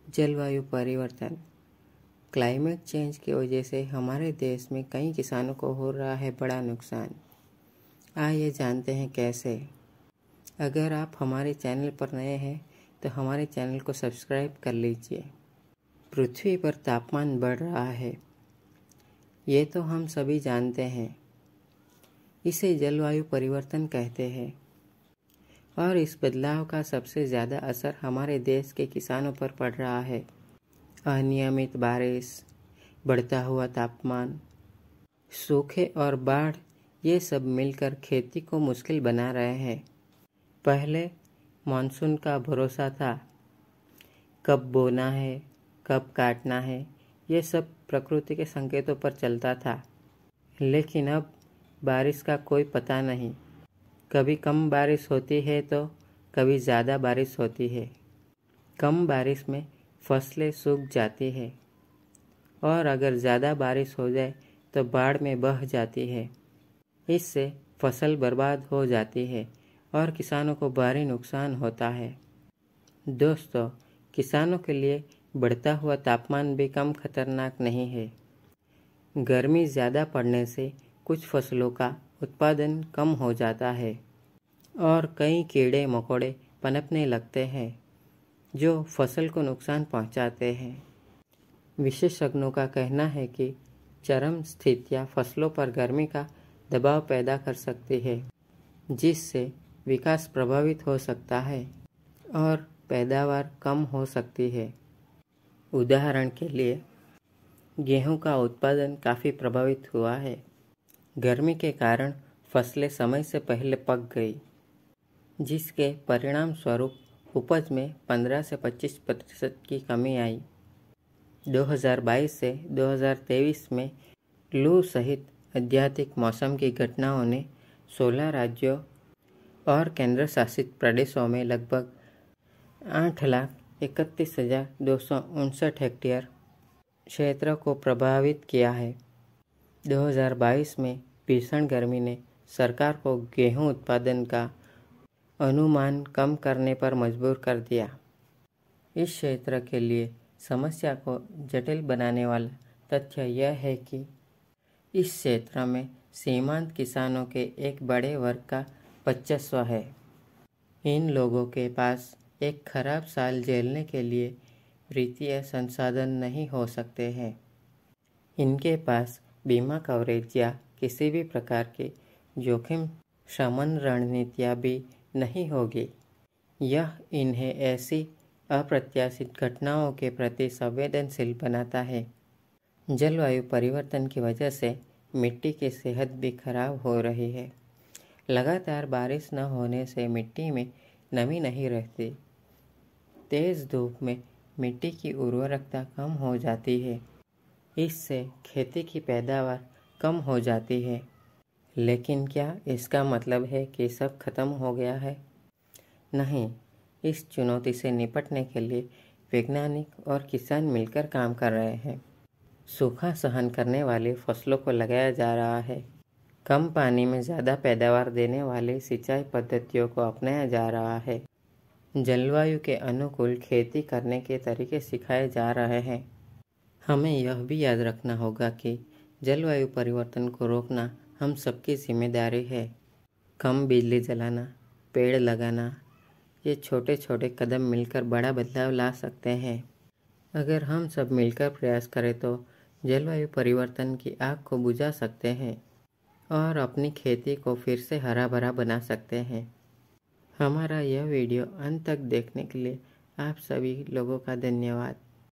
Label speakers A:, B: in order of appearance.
A: जलवायु परिवर्तन। Climate change की वजह से हमारे देश में कई किसानों को हो रहा है बड़ा नुकसान। आइए जानते हैं कैसे। अगर आप हमारे चैनल पर नए हैं तो हमारे चैनल को सब्सक्राइब कर लीजिए। पृथ्वी पर तापमान बढ़ रहा है, ये तो हम सभी जानते हैं। इसे जलवायु परिवर्तन कहते हैं और इस बदलाव का सबसे ज़्यादा असर हमारे देश के किसानों पर पड़ रहा है। अनियमित बारिश, बढ़ता हुआ तापमान, सूखे और बाढ़, ये सब मिलकर खेती को मुश्किल बना रहे हैं। पहले मानसून का भरोसा था, कब बोना है, कब काटना है, ये सब प्रकृति के संकेतों पर चलता था। लेकिन अब बारिश का कोई पता नहीं। कभी कम बारिश होती है तो कभी ज़्यादा बारिश होती है। कम बारिश में फसलें सूख जाती है और अगर ज़्यादा बारिश हो जाए तो बाढ़ में बह जाती है। इससे फसल बर्बाद हो जाती है और किसानों को भारी नुकसान होता है। दोस्तों, किसानों के लिए बढ़ता हुआ तापमान भी कम खतरनाक नहीं है। गर्मी ज़्यादा पड़ने से कुछ फसलों का उत्पादन कम हो जाता है और कई कीड़े मकोड़े पनपने लगते हैं जो फसल को नुकसान पहुंचाते हैं। विशेषज्ञों का कहना है कि चरम स्थितियां फसलों पर गर्मी का दबाव पैदा कर सकती है, जिससे विकास प्रभावित हो सकता है और पैदावार कम हो सकती है। उदाहरण के लिए, गेहूं का उत्पादन काफ़ी प्रभावित हुआ है। गर्मी के कारण फसलें समय से पहले पक गई, जिसके परिणाम स्वरूप उपज में 15 से 25% की कमी आई। 2022 से 2023 में लू सहित अत्यधिक मौसम की घटनाओं ने 16 राज्यों और केंद्र शासित प्रदेशों में लगभग 8,31,259 हेक्टेयर क्षेत्र को प्रभावित किया है। 2022 में भीषण गर्मी ने सरकार को गेहूं उत्पादन का अनुमान कम करने पर मजबूर कर दिया। इस क्षेत्र के लिए समस्या को जटिल बनाने वाला तथ्य यह है कि इस क्षेत्र में सीमांत किसानों के एक बड़े वर्ग का वर्चस्व है। इन लोगों के पास एक खराब साल झेलने के लिए वित्तीय संसाधन नहीं हो सकते हैं। इनके पास बीमा कवरेज या किसी भी प्रकार के जोखिम शमन रणनीतियाँ भी नहीं होगी। यह इन्हें ऐसी अप्रत्याशित घटनाओं के प्रति संवेदनशील बनाता है। जलवायु परिवर्तन की वजह से मिट्टी की सेहत भी खराब हो रही है। लगातार बारिश न होने से मिट्टी में नमी नहीं रहती। तेज़ धूप में मिट्टी की उर्वरकता कम हो जाती है। इससे खेती की पैदावार कम हो जाती है। लेकिन क्या इसका मतलब है कि सब खत्म हो गया है? नहीं, इस चुनौती से निपटने के लिए वैज्ञानिक और किसान मिलकर काम कर रहे हैं। सूखा सहन करने वाली फसलों को लगाया जा रहा है। कम पानी में ज़्यादा पैदावार देने वाली सिंचाई पद्धतियों को अपनाया जा रहा है। जलवायु के अनुकूल खेती करने के तरीके सिखाए जा रहे हैं। हमें यह भी याद रखना होगा कि जलवायु परिवर्तन को रोकना हम सबकी जिम्मेदारी है। कम बिजली जलाना, पेड़ लगाना, ये छोटे छोटे कदम मिलकर बड़ा बदलाव ला सकते हैं। अगर हम सब मिलकर प्रयास करें तो जलवायु परिवर्तन की आग को बुझा सकते हैं और अपनी खेती को फिर से हरा भरा बना सकते हैं। हमारा यह वीडियो अंत तक देखने के लिए आप सभी लोगों का धन्यवाद।